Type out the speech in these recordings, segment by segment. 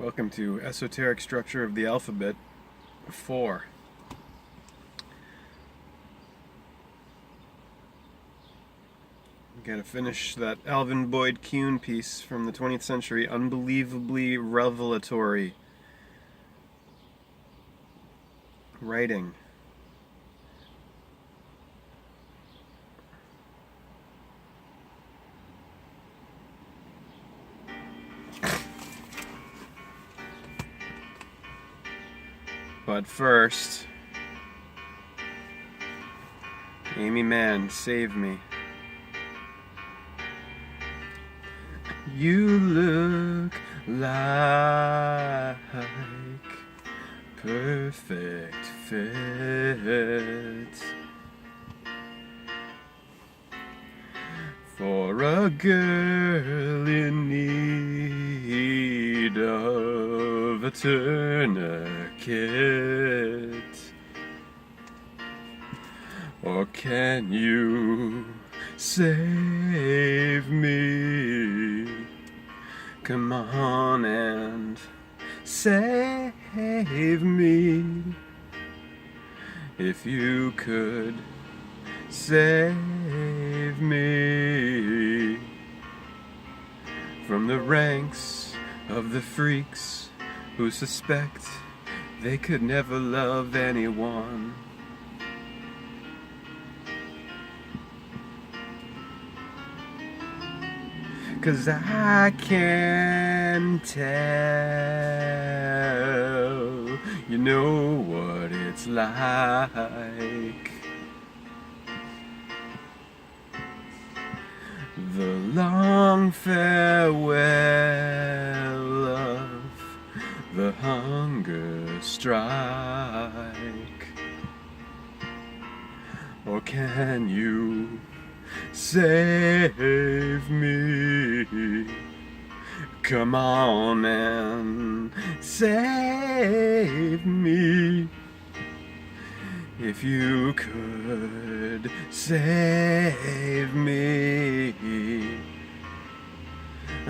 Welcome to Esoteric Structure of the Alphabet 4. Gotta finish that Alvin Boyd Kuhn piece from the 20th century. Unbelievably revelatory writing. But first, Amy Mann, save me. You look like perfect fit for a girl in need of a tourniquet. Or can you save me? Come on and save me. If you could save me from the ranks of the freaks who suspect they could never love anyone. 'Cause I can tell, you know what it's like. The long farewell of the hunger strike. Or can you save me? Come on and save me. If you could save me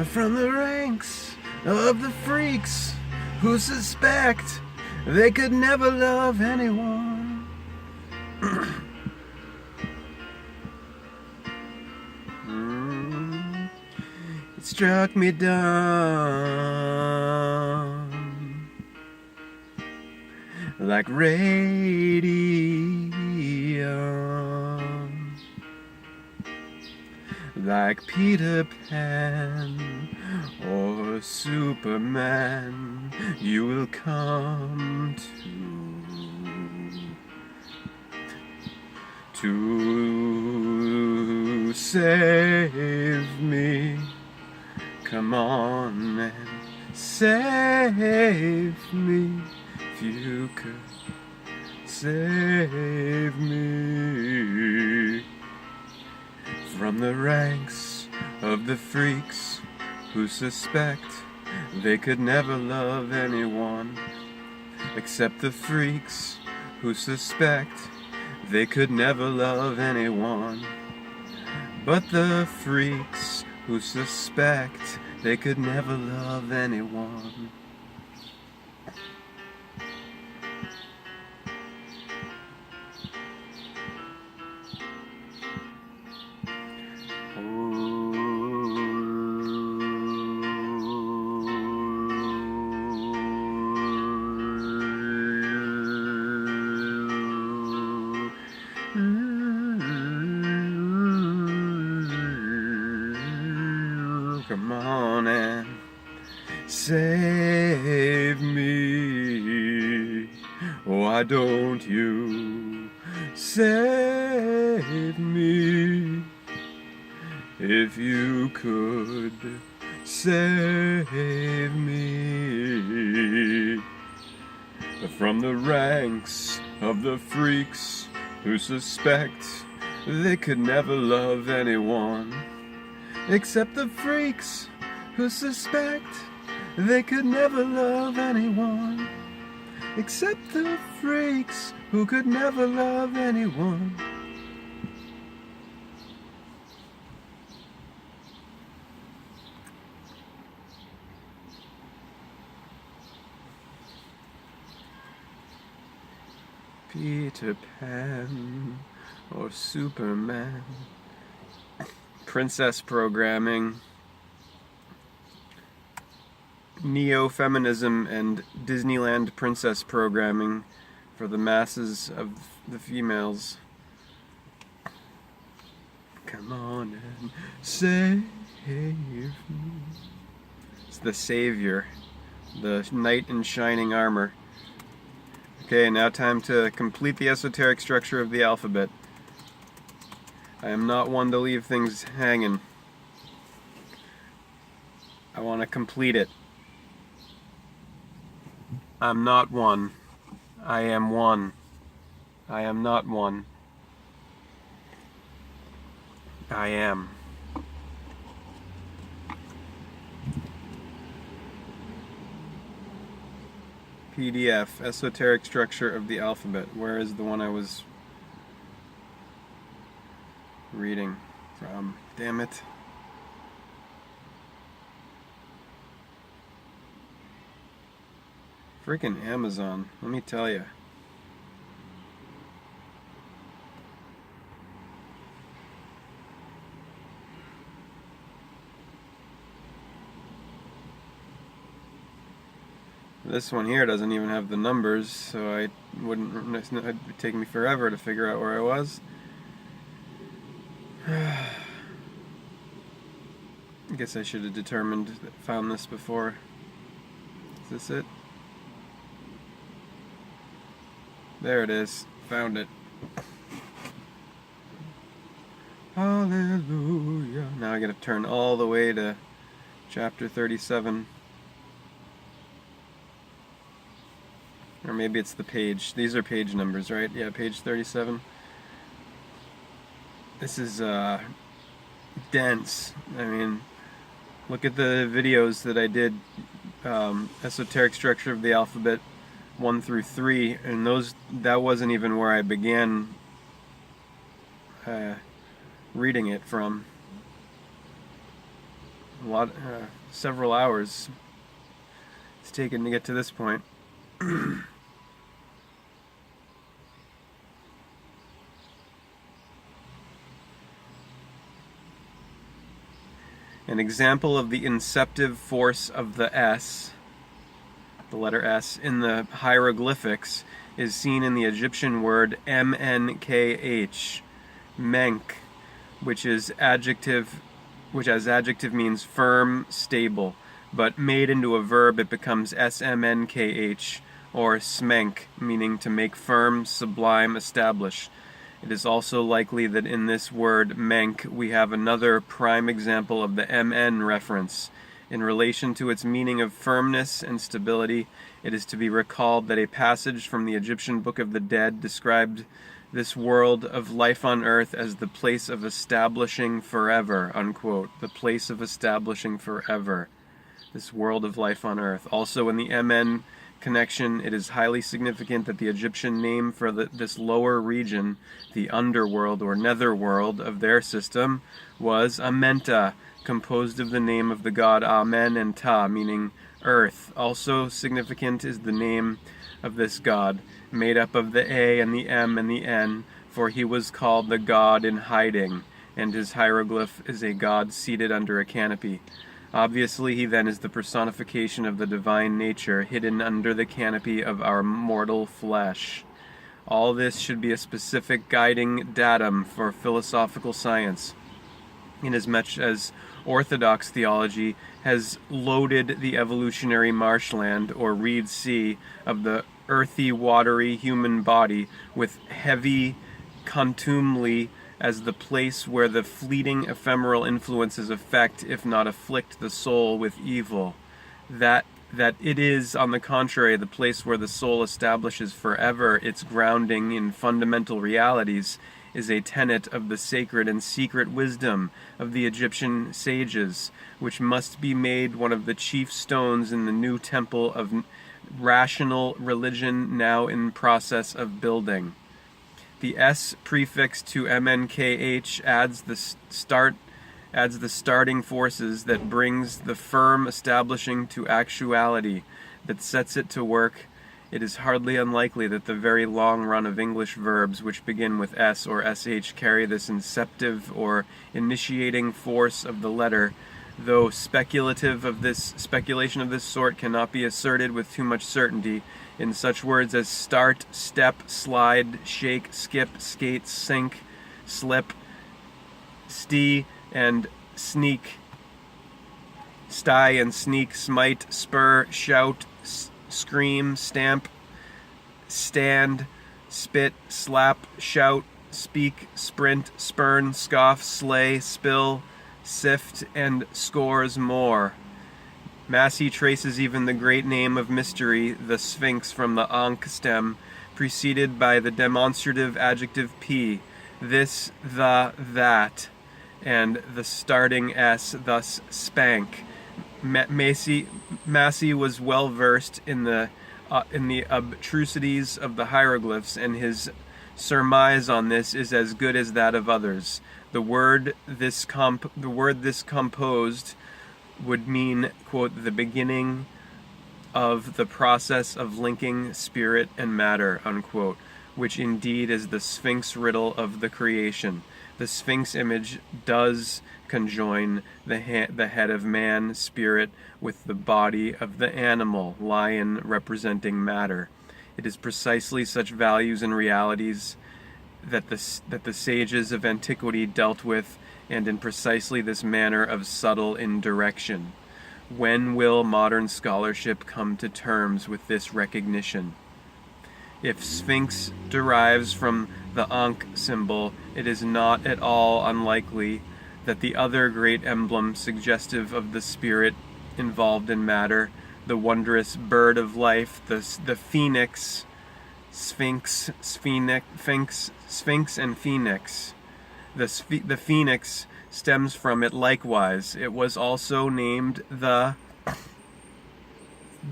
from the ranks of the freaks who suspect they could never love anyone. It struck me down like radium, like Peter Pan or Superman. You will come to save me. Come on and save me. If you could save me from the ranks of the freaks who suspect they could never love anyone, except the freaks who suspect they could never love anyone. But the freaks who suspect they could never love anyone. Come on and save me. Why don't you save me? If you could save me from the ranks of the freaks who suspect they could never love anyone, except the freaks who suspect they could never love anyone, except the freaks who could never love anyone. Peter Pan or Superman. Princess programming. Neo-feminism and Disneyland princess programming for the masses of the females. Come on and save me. It's the savior, the knight in shining armor. Okay, now time to complete the esoteric structure of the alphabet. I am not one to leave things hanging. I want to complete it. I'm not one. I am one. I am not one. I am. PDF, esoteric structure of the alphabet. Where is the one I was reading from? Damn it. Freaking Amazon, let me tell you. This one here doesn't even have the numbers, so it'd take me forever to figure out where I was. I guess I should have found this before. Is this it? There it is. Found it. Hallelujah. Now I gotta turn all the way to chapter 37. Or maybe it's the page. These are page numbers, right? Yeah, page 37. This is dense. I mean, look at the videos that I did, esoteric structure of the alphabet 1 through 3, and that wasn't even where I began reading it from. Several hours it's taken to get to this point. An example of the inceptive force of the S, the letter S, in the hieroglyphics is seen in the Egyptian word MNKH, menk, which as adjective means firm, stable, but made into a verb it becomes SMNKH, or smenk, meaning to make firm, sublime, establish. It is also likely that in this word menk we have another prime example of the MN reference. In relation to its meaning of firmness and stability, it is to be recalled that a passage from the Egyptian Book of the Dead described this world of life on earth as the place of establishing forever, unquote. The place of establishing forever. This world of life on earth. Also in the MN connection, it is highly significant that the Egyptian name for this lower region, the underworld or netherworld of their system, was Amenta, composed of the name of the god Amen and Ta, meaning earth. Also significant is the name of this god, made up of the A and the M and the N, for he was called the god in hiding, and his hieroglyph is a god seated under a canopy. Obviously, he then is the personification of the divine nature hidden under the canopy of our mortal flesh. All this should be a specific guiding datum for philosophical science, inasmuch as Orthodox theology has loaded the evolutionary marshland, or reed sea, of the earthy, watery human body with heavy contumely as the place where the fleeting ephemeral influences affect, if not afflict, the soul with evil. That it is, on the contrary, the place where the soul establishes forever its grounding in fundamental realities, is a tenet of the sacred and secret wisdom of the Egyptian sages, which must be made one of the chief stones in the new temple of rational religion now in process of building. The S prefix to MNKH adds the starting forces that brings the firm establishing to actuality, that sets it to work it is hardly unlikely that the very long run of English verbs which begin with S or SH carry this inceptive or initiating force of the letter, though speculation of this sort cannot be asserted with too much certainty. In such words as start, step, slide, shake, skip, skate, sink, slip, stee, and sneak, sty and sneak, smite, spur, shout, scream, stamp, stand, spit, slap, shout, speak, sprint, spurn, scoff, slay, spill, sift, and scores more. Massey traces even the great name of mystery, the Sphinx, from the Ankh stem, preceded by the demonstrative adjective P, this, the, that, and the starting S, thus spank. Massey was well versed in the abstrusities of the hieroglyphs, and his surmise on this is as good as that of others. The word this composed would mean, quote, the beginning of the process of linking spirit and matter, unquote, which indeed is the Sphinx riddle of the creation. The Sphinx image does conjoin the head of man, spirit, with the body of the animal, lion representing matter. It is precisely such values and realities that the sages of antiquity dealt with, and in precisely this manner of subtle indirection. When will modern scholarship come to terms with this recognition? If Sphinx derives from the Ankh symbol, it is not at all unlikely that the other great emblem suggestive of the spirit involved in matter, the wondrous bird of life, the phoenix, Sphinx and phoenix. The phoenix stems from it likewise. It was also named the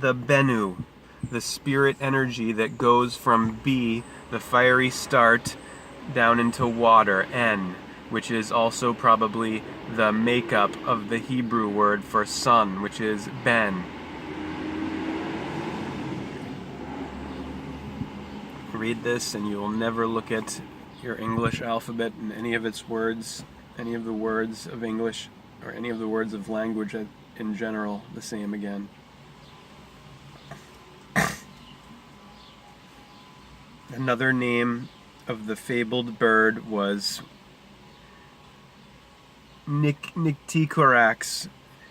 Bennu, the spirit energy that goes from B, the fiery start, down into water, N, which is also probably the makeup of the Hebrew word for sun, which is Ben. Read this and you will never look at your English alphabet and any of its words, any of the words of English, or any of the words of language in general, the same again. Another name of the fabled bird was Nycticorax.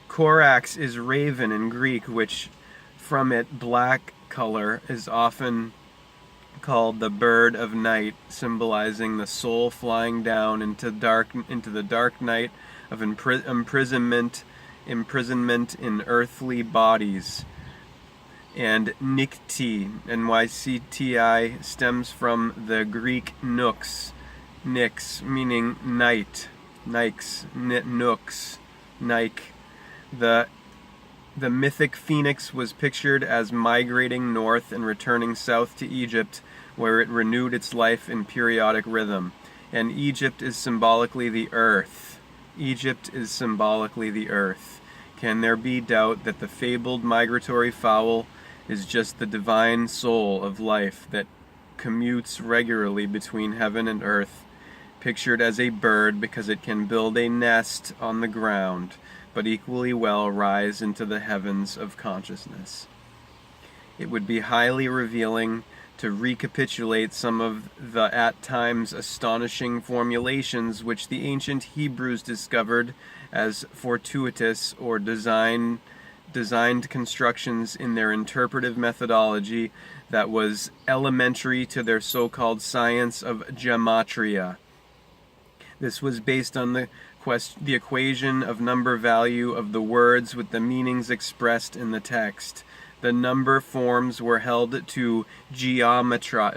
Corax is raven in Greek, which from its black color is often called the bird of night, symbolizing the soul flying down into the dark night of imprisonment in earthly bodies. And Nykti, N-Y-C-T-I, stems from the Greek nux, meaning night, nix, nux, nike. The mythic phoenix was pictured as migrating north and returning south to Egypt, where it renewed its life in periodic rhythm. And Egypt is symbolically the earth. Egypt is symbolically the earth. Can there be doubt that the fabled migratory fowl is just the divine soul of life that commutes regularly between heaven and earth, pictured as a bird because it can build a nest on the ground, but equally well rise into the heavens of consciousness? It would be highly revealing to recapitulate some of the at times astonishing formulations which the ancient Hebrews discovered as fortuitous or designed constructions in their interpretive methodology that was elementary to their so-called science of gematria. This was based on the equation of number value of the words with the meanings expressed in the text. The number forms were held to geometry.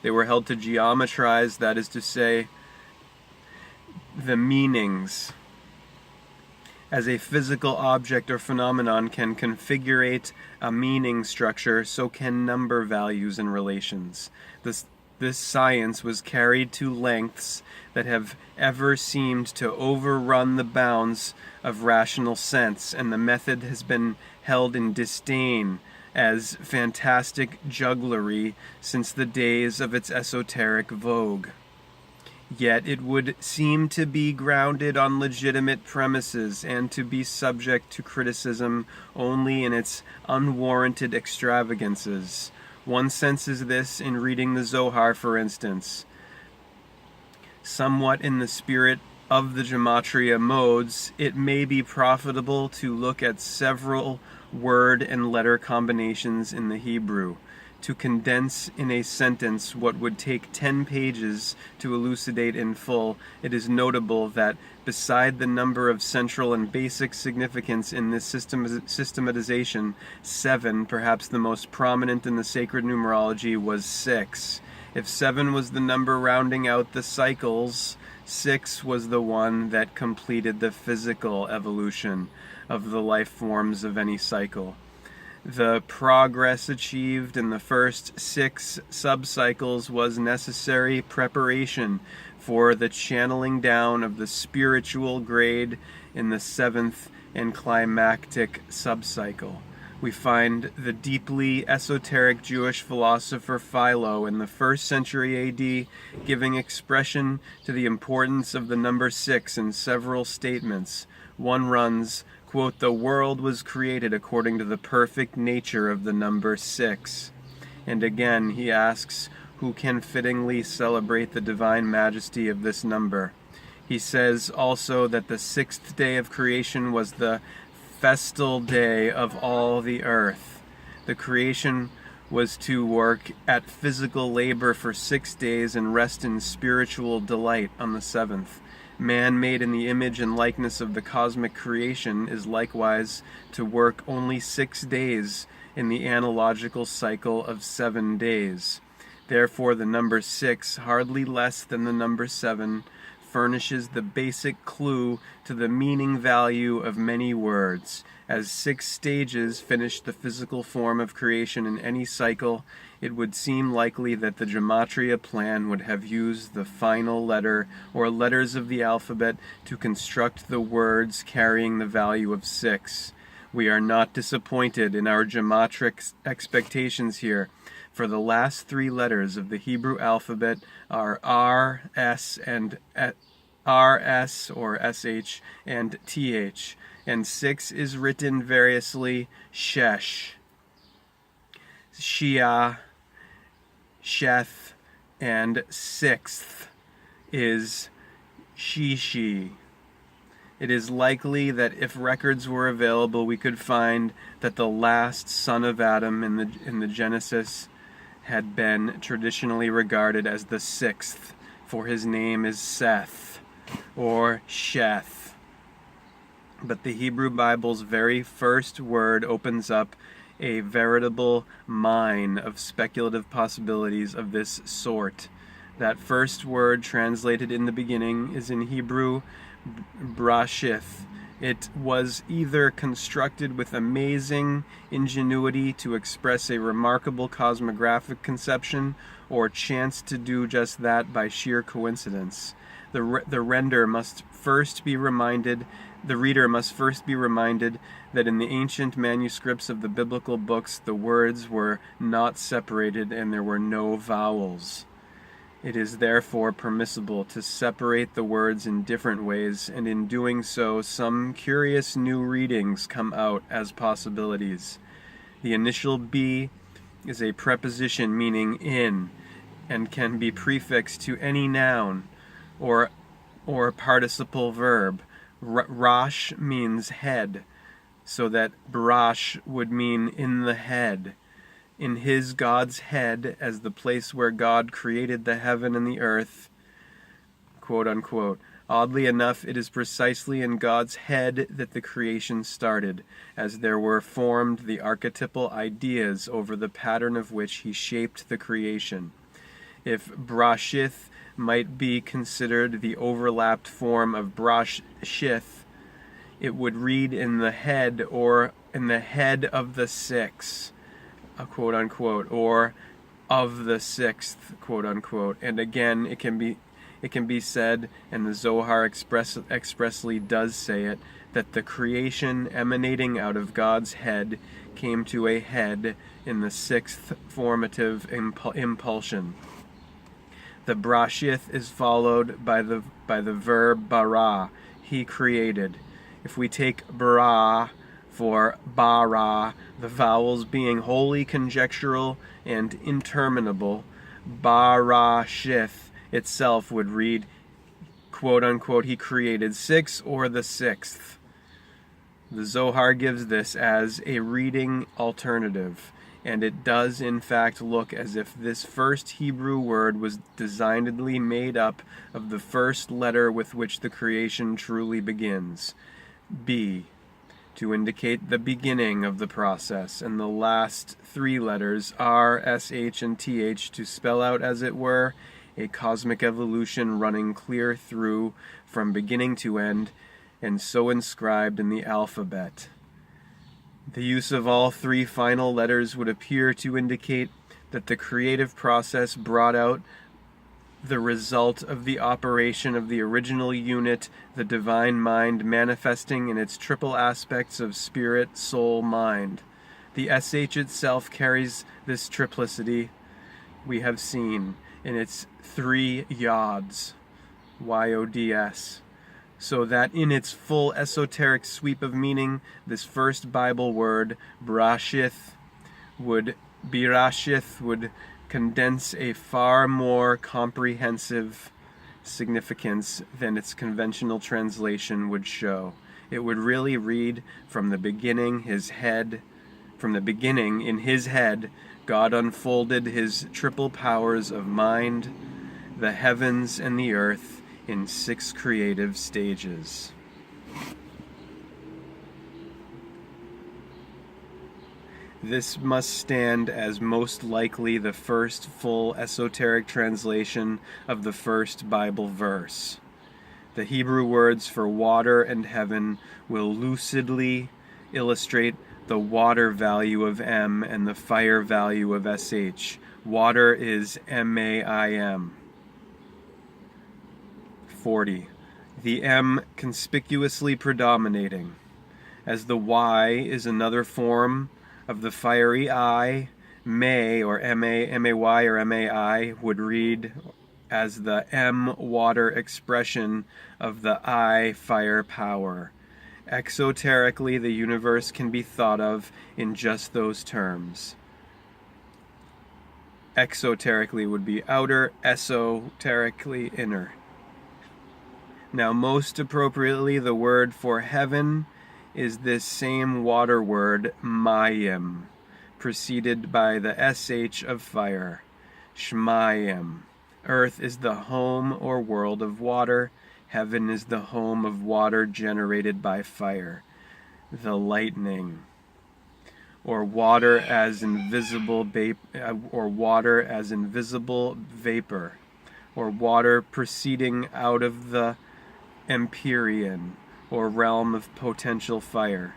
They were held to geometrize, that is to say, the meanings. As a physical object or phenomenon can configurate a meaning structure, so can number values and relations. The this science was carried to lengths that have ever seemed to overrun the bounds of rational sense, and the method has been held in disdain as fantastic jugglery since the days of its esoteric vogue. Yet it would seem to be grounded on legitimate premises and to be subject to criticism only in its unwarranted extravagances. One senses this in reading the Zohar, for instance. Somewhat in the spirit of the gematria modes, it may be profitable to look at several word and letter combinations in the Hebrew, to condense in a sentence what would take 10 pages to elucidate in full. It is notable that beside the number of central and basic significance in this systematization, 7, perhaps the most prominent in the sacred numerology, was 6. If 7 was the number rounding out the cycles, 6 was the one that completed the physical evolution of the life forms of any cycle. The progress achieved in the first 6 subcycles was necessary preparation for the channeling down of the spiritual grade in the 7th and climactic subcycle. We find the deeply esoteric Jewish philosopher Philo in the 1st century AD giving expression to the importance of the number 6 in several statements. One runs, quote, "The world was created according to the perfect nature of the number 6. And again he asks, who can fittingly celebrate the divine majesty of this number? He says also that the 6th day of creation was the festal day of all the earth. The creation was to work at physical labor for 6 days and rest in spiritual delight on the 7th. Man, made in the image and likeness of the cosmic creation, is likewise to work only 6 days in the analogical cycle of 7 days. Therefore the number 6, hardly less than the number 7, furnishes the basic clue to the meaning value of many words. As 6 stages finish the physical form of creation in any cycle, it would seem likely that the gematria plan would have used the final letter or letters of the alphabet to construct the words carrying the value of 6. We are not disappointed in our geometric expectations here, for the last 3 letters of the Hebrew alphabet are R, S, and RS or SH and TH, and 6 is written variously Shesh, Shia, Sheth, and 6th is Shishi. It is likely that if records were available, we could find that the last son of Adam in the Genesis had been traditionally regarded as the 6th, for his name is Seth or Sheth. But the Hebrew Bible's very first word opens up a veritable mine of speculative possibilities of this sort. That first word, translated in the beginning, is in Hebrew Brashith. It was either constructed with amazing ingenuity to express a remarkable cosmographic conception, or chanced to do just that by sheer coincidence. The reader must first be reminded that in the ancient manuscripts of the biblical books, the words were not separated and there were no vowels. It is therefore permissible to separate the words in different ways, and in doing so, some curious new readings come out as possibilities. The initial B is a preposition meaning in, and can be prefixed to any noun or participle verb. Rash means head, so that Brash would mean in the head. In his, God's head, as the place where God created the heaven and the earth, quote unquote. Oddly enough, it is precisely in God's head that the creation started, as there were formed the archetypal ideas over the pattern of which he shaped the creation. If Brashith might be considered the overlapped form of Brashith, it would read in the head or in the head of the 6. Quote unquote, or of the sixth, quote unquote. And again, it can be said, and the Zohar expressly does say it, that the creation emanating out of God's head came to a head in the sixth formative impulsion. The brashith is followed by the verb bara, he created. If we take bara for bara, the vowels being wholly conjectural and interminable, barashith itself would read, quote unquote, he created six or the sixth. The Zohar gives this as a reading alternative, and it does in fact look as if this first Hebrew word was designedly made up of the first letter with which the creation truly begins, B, to indicate the beginning of the process, and the last three letters, R, S, H, and TH, to spell out, as it were, a cosmic evolution running clear through from beginning to end, and so inscribed in the alphabet. The use of all three final letters would appear to indicate that the creative process brought out the result of the operation of the original unit, the divine mind, manifesting in its triple aspects of spirit, soul, mind. The SH itself carries this triplicity we have seen in its three yods, Y-O-D-S, so that in its full esoteric sweep of meaning, this first Bible word, birashith, would condense a far more comprehensive significance than its conventional translation would show. It would really read, from the beginning in his head, God unfolded his triple powers of mind, the heavens and the earth, in six creative stages. This must stand as most likely the first full esoteric translation of the first Bible verse. The Hebrew words for water and heaven will lucidly illustrate the water value of M and the fire value of SH. Water is MAIM. 40. The M conspicuously predominating, as the Y is another form of the fiery I. May, or M-A-Y or M-A-I, would read as the M water expression of the I fire power. Exoterically, the universe can be thought of in just those terms. Exoterically would be outer, esoterically inner. Now, most appropriately, the word for heaven is this same water word, mayim, preceded by the sh of fire, shmayim. Earth is the home or world of water. Heaven is the home of water generated by fire, the lightning, or water as invisible vapor, or water proceeding out of the empyrean, or realm of potential fire.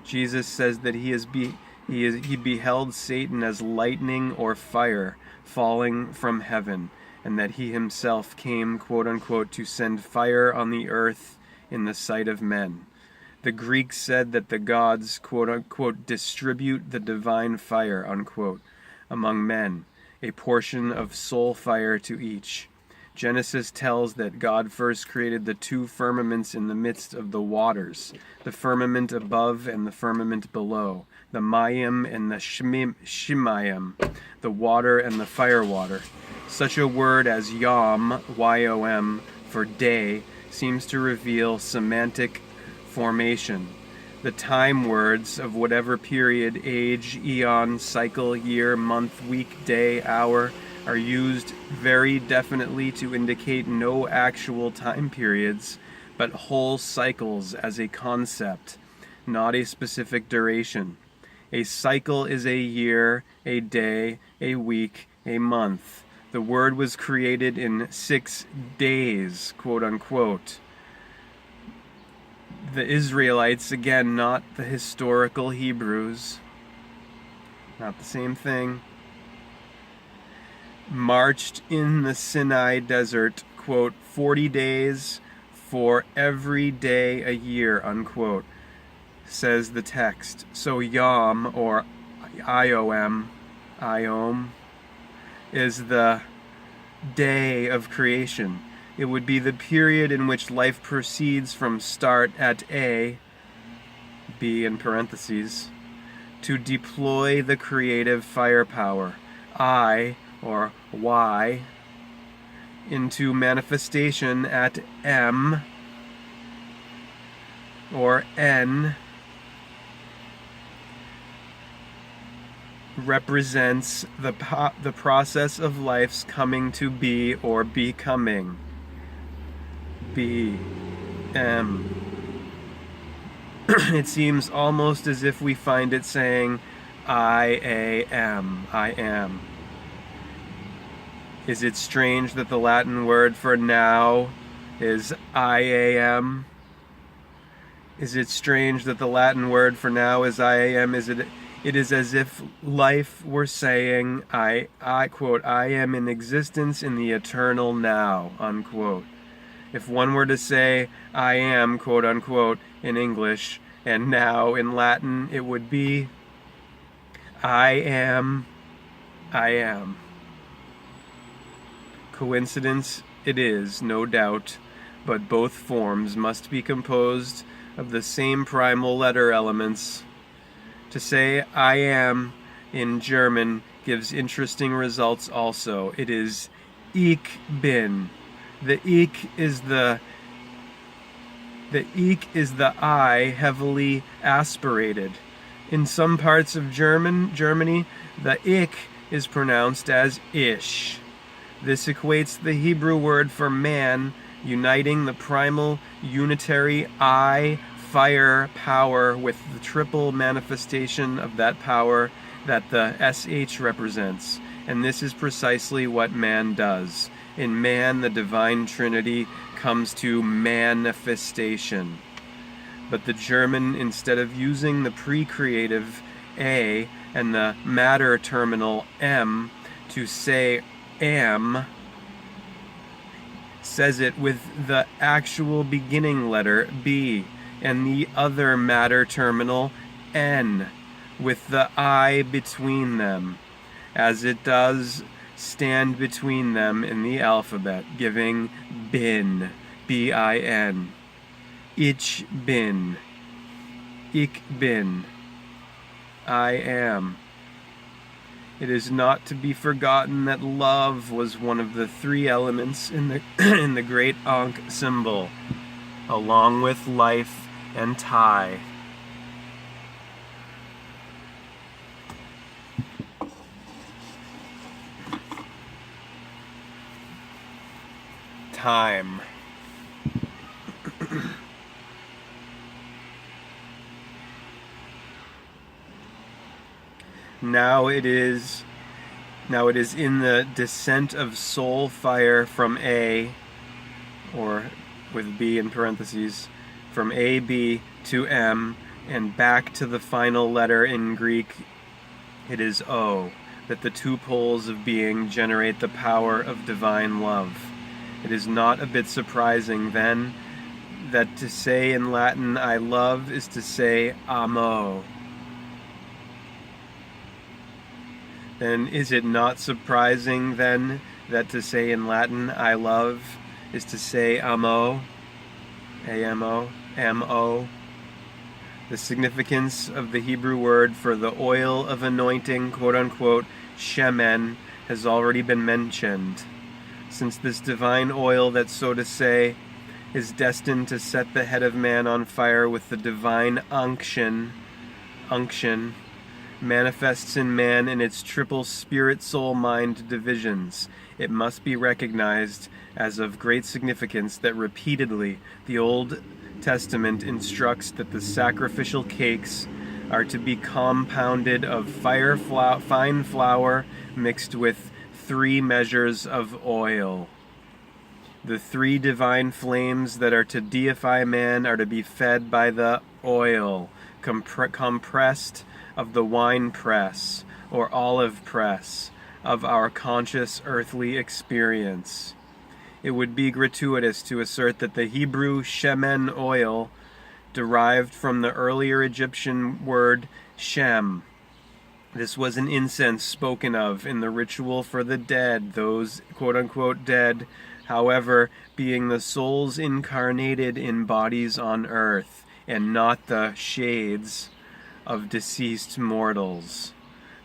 Jesus says that he beheld Satan as lightning or fire falling from heaven, and that he himself came, quote unquote, to send fire on the earth in the sight of men. The Greeks said that the gods, quote unquote, distribute the divine fire, unquote, among men, a portion of soul fire to each. Genesis tells that God first created the two firmaments in the midst of the waters, the firmament above and the firmament below, the mayim and the shimayim, the water and the fire water. Such a word as yom, Y-O-M, for day, seems to reveal semantic formation. The time words of whatever period, age, eon, cycle, year, month, week, day, hour, are used very definitely to indicate no actual time periods, but whole cycles as a concept, not a specific duration. A cycle is a year, a day, a week, a month. The word was created in 6 days, quote unquote. The Israelites, again, not the historical Hebrews, not the same thing. marched in the Sinai desert, quote, 40 days for every day a year, unquote, says the text. So Yom, or Iom, is the day of creation. It would be the period in which life proceeds from start at A, B in parentheses, to deploy the creative firepower, I, or Y, into manifestation at M, or N, represents the process of life's coming to be or becoming. B, M. It seems almost as if we find it saying, I am. Is it strange that the Latin word for now is I am? Is it strange that the Latin word for now is I am? It is as if life were saying, I quote, I am in existence in the eternal now, unquote. If one were to say, I am, quote unquote, in English, and now in Latin, it would be, I am. Coincidence it is, no doubt, but both forms must be composed of the same primal letter elements. To say I am in German gives interesting results also. It is ich bin. The ich is the I heavily aspirated. In some parts of Germany, the ich is pronounced as ish. This equates the Hebrew word for man, uniting the primal unitary I fire power with the triple manifestation of that power that the SH represents. And this is precisely what man does. In man, the divine trinity comes to manifestation. But the German, instead of using the pre-creative A and the matter terminal M to say am, says it with the actual beginning letter B and the other matter terminal N with the I between them, as it does stand between them in the alphabet, giving bin, B-I-N. Ich bin, I am. It is not to be forgotten that love was one of the three elements in the in the great Ankh symbol, along with life and tie. Time. Now it is in the descent of soul fire from A, or with B in parentheses, from AB to M, and back to the final letter in Greek, it is O, that the two poles of being generate the power of divine love. It is not a bit surprising, then, that to say in Latin, I love, is to say amo. Then is it not surprising, then, that to say in Latin, I love, is to say amo, A-M-O, M-O? The significance of the Hebrew word for the oil of anointing, quote-unquote, shemen, has already been mentioned. Since this divine oil that, so to say, is destined to set the head of man on fire with the divine unction, manifests in man in its triple spirit-soul-mind divisions, it must be recognized as of great significance that repeatedly the Old Testament instructs that the sacrificial cakes are to be compounded of fine flour mixed with 3 measures of oil. The 3 divine flames that are to deify man are to be fed by the oil, compressed of the wine press, or olive press, of our conscious earthly experience. It would be gratuitous to assert that the Hebrew shemen oil derived from the earlier Egyptian word shem. This was an incense spoken of in the ritual for the dead, those quote-unquote dead, however, being the souls incarnated in bodies on earth, and not the shades of deceased mortals.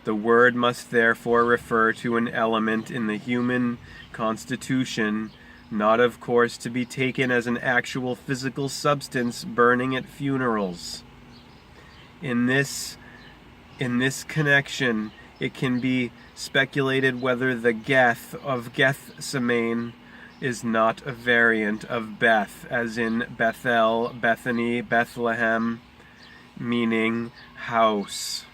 The word must therefore refer to an element in the human constitution, not of course to be taken as an actual physical substance burning at funerals. In this connection, it can be speculated whether the Geth of Gethsemane is not a variant of Beth, as in Bethel, Bethany, Bethlehem, meaning house.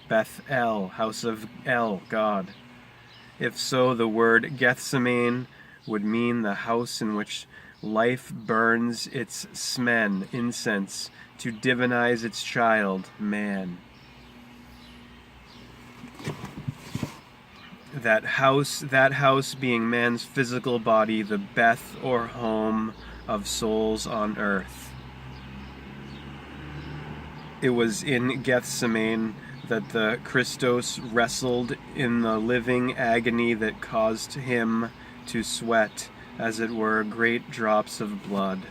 Bethel, house of El, God. If so, the word Gethsemane would mean the house in which life burns its smen, incense, to divinize its child, man. That house being man's physical body, the Beth or home of souls on earth. It was in Gethsemane that the Christos wrestled in the living agony that caused him to sweat, as it were, great drops of blood.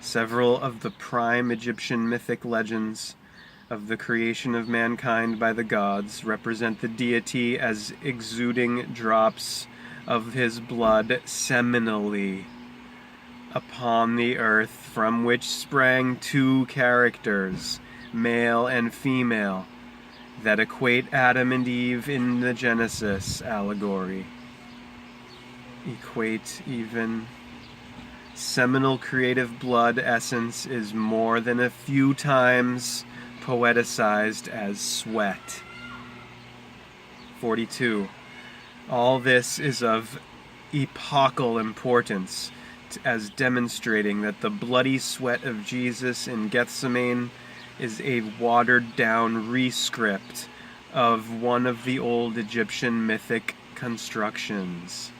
Several of the prime Egyptian mythic legends of the creation of mankind by the gods represent the deity as exuding drops of his blood seminally upon the earth, from which sprang two characters, male and female, that equate Adam and Eve in the Genesis allegory. Equate even. Seminal creative blood essence is more than a few times poeticized as sweat. 42. All this is of epochal importance, as demonstrating that the bloody sweat of Jesus in Gethsemane is a watered-down rescript of one of the old Egyptian mythic constructions.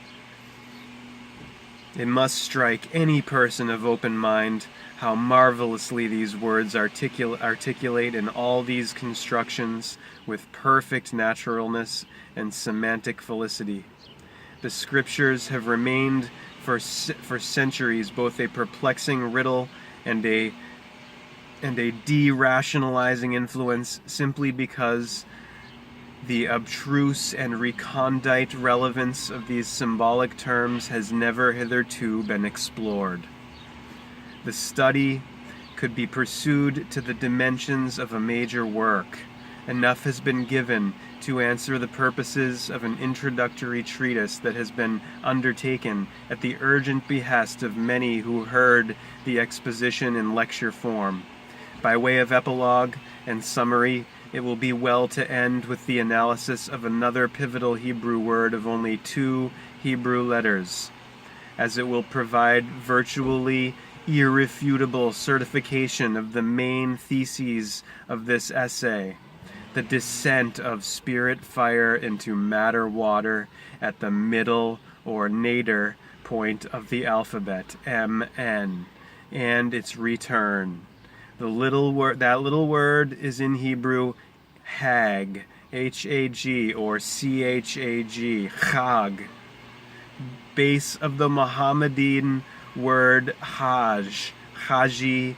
It must strike any person of open mind how marvelously these words articulate in all these constructions with perfect naturalness and semantic felicity. The scriptures have remained for centuries both a perplexing riddle and a de-rationalizing influence, simply because the abstruse and recondite relevance of these symbolic terms has never hitherto been explored. The study could be pursued to the dimensions of a major work. Enough has been given to answer the purposes of an introductory treatise that has been undertaken at the urgent behest of many who heard the exposition in lecture form. By way of epilogue and summary, it will be well to end with the analysis of another pivotal Hebrew word of only 2 Hebrew letters, as it will provide virtually irrefutable certification of the main theses of this essay: the descent of spirit fire into matter water at the middle or nadir point of the alphabet, MN, and its return. That little word is in Hebrew Hag, H-A-G, or C-H-A-G, Chag, base of the Mohammedan word Hajj, Haji,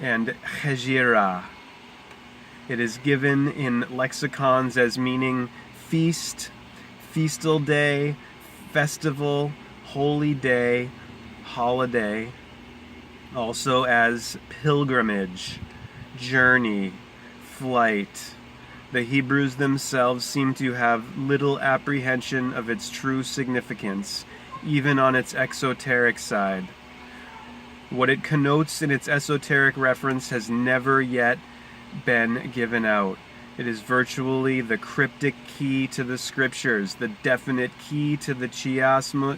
and Hejira. It is given in lexicons as meaning feast, feastal day, festival, holy day, holiday, also as pilgrimage, journey, flight. The Hebrews themselves seem to have little apprehension of its true significance, even on its exoteric side. What it connotes in its esoteric reference has never yet been given out. It is virtually the cryptic key to the scriptures, the definite key to the chiasmos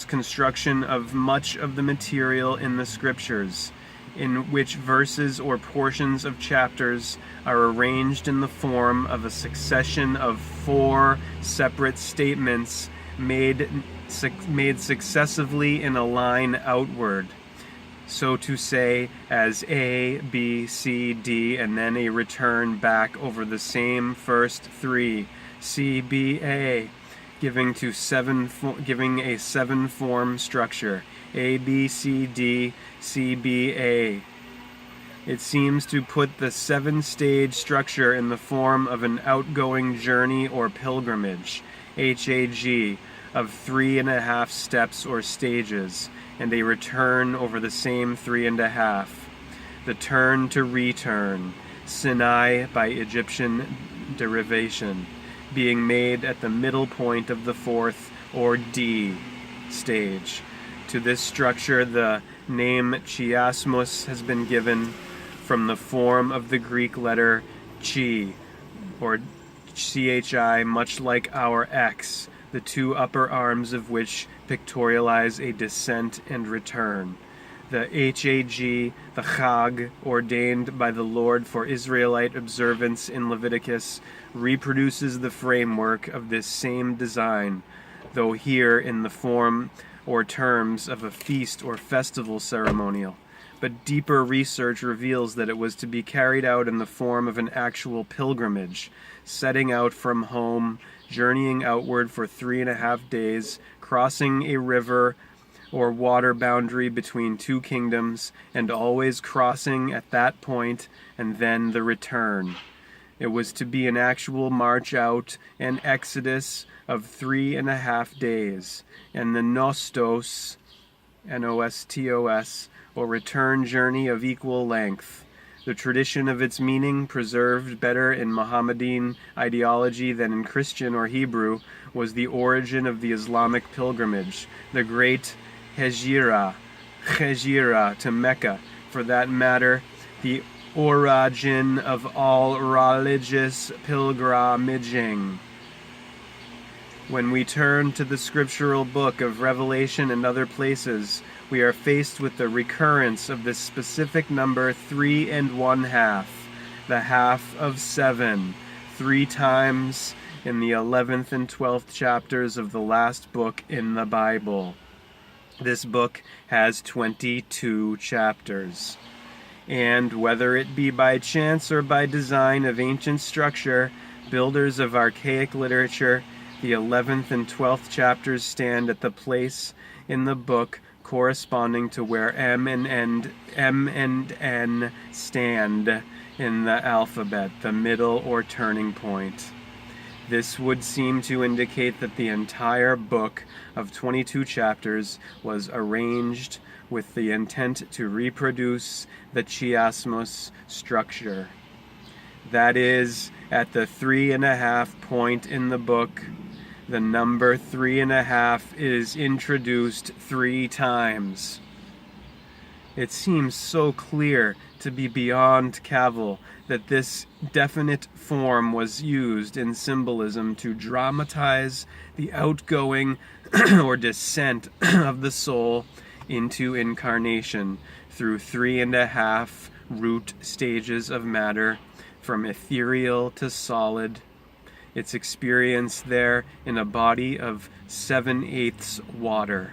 construction of much of the material in the scriptures. in which verses or portions of chapters are arranged in the form of a succession of 4 separate statements made successively in a line outward. So to say, as A, B, C, D, and then a return back over the same first 3, C, B, A, giving a 7-form structure, A, B, C, D, C, B, A. It seems to put the 7-stage structure in the form of an outgoing journey or pilgrimage, HAG, of 3.5 steps or stages, and a return over the same 3.5. The turn to return, Sinai by Egyptian derivation, being made at the middle point of the 4th, or D, stage. To this structure, the name chiasmus has been given from the form of the Greek letter chi, or chi, much like our X, the 2 upper arms of which pictorialize a descent and return. The HAG, the Chag, ordained by the Lord for Israelite observance in Leviticus, reproduces the framework of this same design, though here in the form or terms of a feast or festival ceremonial. But deeper research reveals that it was to be carried out in the form of an actual pilgrimage, setting out from home, journeying outward for 3.5 days, crossing a river or water boundary between 2 kingdoms, and always crossing at that point, and then the return. It was to be an actual march out, an exodus of 3.5 days, and the nostos, Nostos, or return journey of equal length. The tradition of its meaning, preserved better in Mohammedan ideology than in Christian or Hebrew, was the origin of the Islamic pilgrimage, the great Hejira to Mecca, for that matter, the origin of all religious pilgrimaging. When we turn to the scriptural book of Revelation and other places, we are faced with the recurrence of this specific number 3.5, the half of 7, 3 times in the 11th and 12th chapters of the last book in the Bible. This book has 22 chapters. And whether it be by chance or by design of ancient structure, builders of archaic literature, the 11th and 12th chapters stand at the place in the book corresponding to where M and N stand in the alphabet, the middle or turning point. This would seem to indicate that the entire book of 22 chapters was arranged with the intent to reproduce the chiasmus structure. That is, at the 3.5 point in the book, the number 3.5 is introduced 3 times. It seems so clear to be beyond cavil that this definite form was used in symbolism to dramatize the outgoing or descent of the soul into incarnation through 3.5 root stages of matter, from ethereal to solid, its experience there in a body of 7/8 water,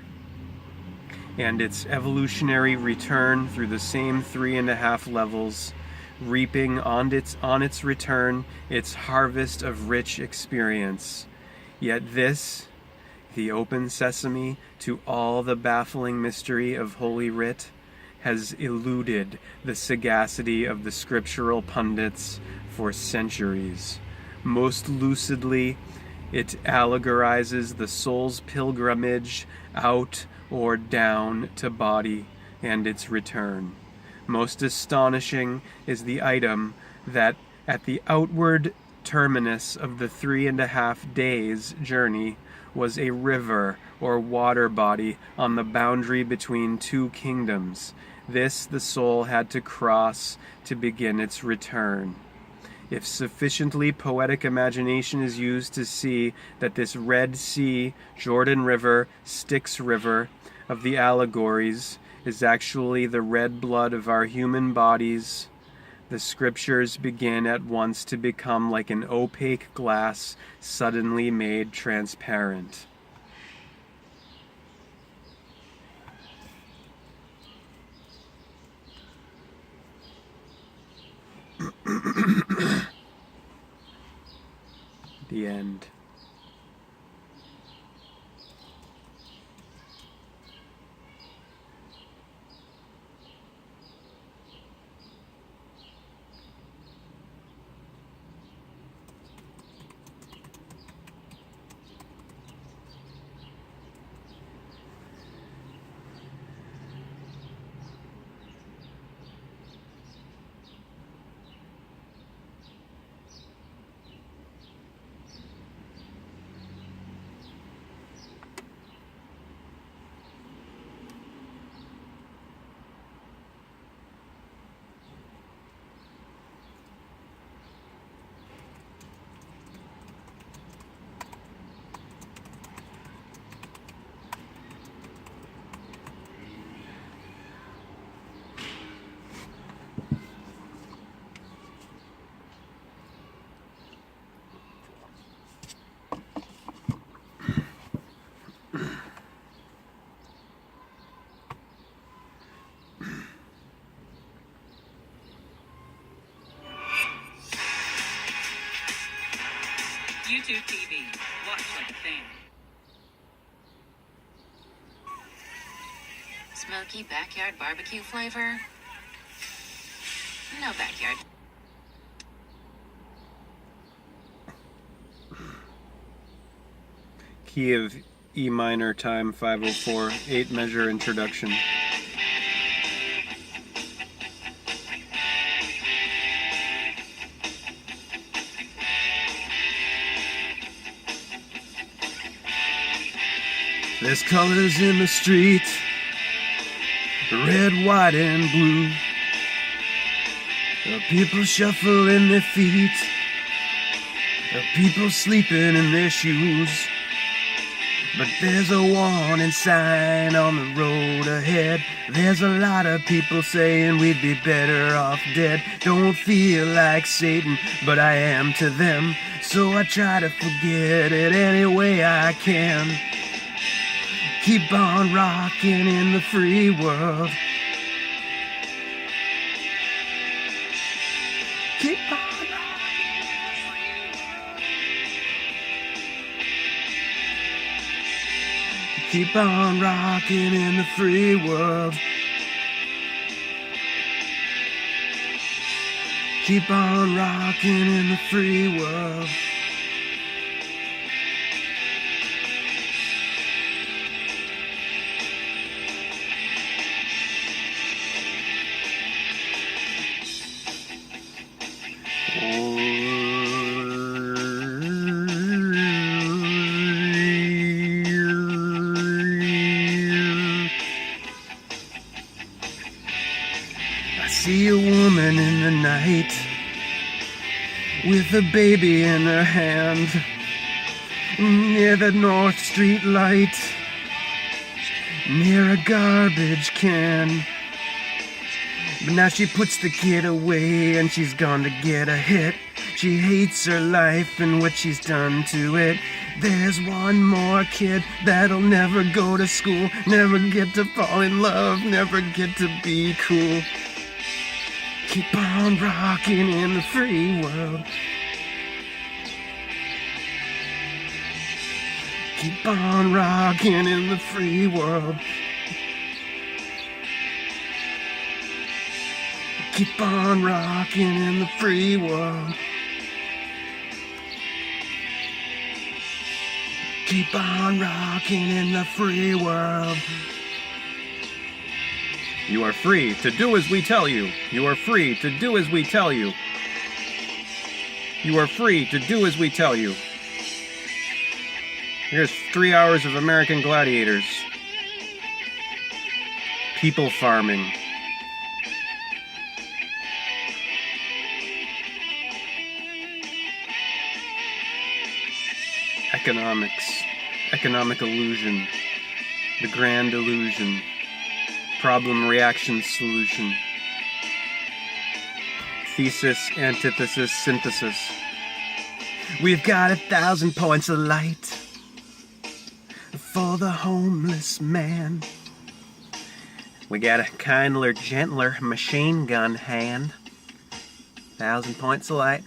and its evolutionary return through the same 3.5 levels, reaping on its return its harvest of rich experience. Yet this, the open sesame to all the baffling mystery of Holy Writ, has eluded the sagacity of the scriptural pundits for centuries. Most lucidly, it allegorizes the soul's pilgrimage out or down to body and its return. Most astonishing is the item that at the outward terminus of the 3.5 days' journey was a river or water body on the boundary between 2 kingdoms. This the soul had to cross to begin its return. If sufficiently poetic imagination is used to see that this Red Sea, Jordan River, Styx River of the allegories is actually the red blood of our human bodies, the scriptures begin at once to become like an opaque glass suddenly made transparent. The end. YouTube TV. Watch like a fan. Smoky backyard barbecue flavor? No backyard. Key of E minor, time 5:04, 8 measure introduction. There's colors in the street, red, white, and blue. The people shuffling their feet, the people sleeping in their shoes. But there's a warning sign on the road ahead. There's a lot of people saying we'd be better off dead. Don't feel like Satan, but I am to them. So I try to forget it any way I can. Keep on rocking in the free world. Keep on rocking. Keep on rocking in the free world. Keep on rocking in the free world. I see a woman in the night with a baby in her hand near the North Street light, near a garbage can. But now she puts the kid away and she's gone to get a hit. She hates her life and what she's done to it. There's one more kid that'll never go to school, never get to fall in love, never get to be cool. Keep on rocking in the free world. Keep on rocking in the free world. Keep on rocking in the free world. Keep on rocking in the free world. You are free to do as we tell you. You are free to do as we tell you. You are free to do as we tell you. Here's 3 hours of American Gladiators. People farming. Economics. Economic illusion. The grand illusion. problem, reaction, solution. Thesis, antithesis, synthesis. We've got 1,000 points of light for the homeless man. We got a kindler, gentler machine gun hand. 1,000 points of light.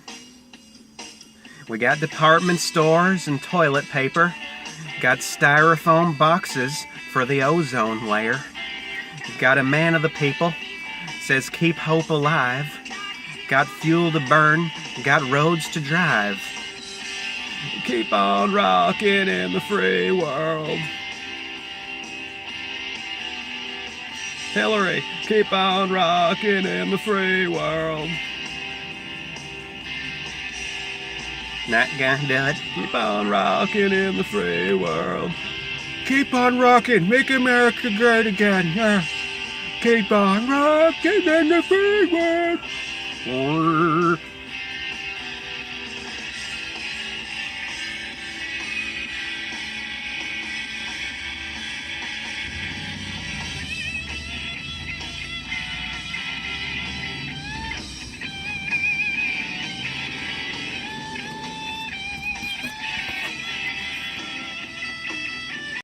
We got department stores and toilet paper. Got styrofoam boxes for the ozone layer. Got a man of the people. Says keep hope alive. Got fuel to burn. Got roads to drive. Keep on rocking in the free world. Hillary, keep on rocking in the free world. Not gonna do it. Keep on rocking in the free world. Keep on rocking, make America great again. Keep on rocking in the free world.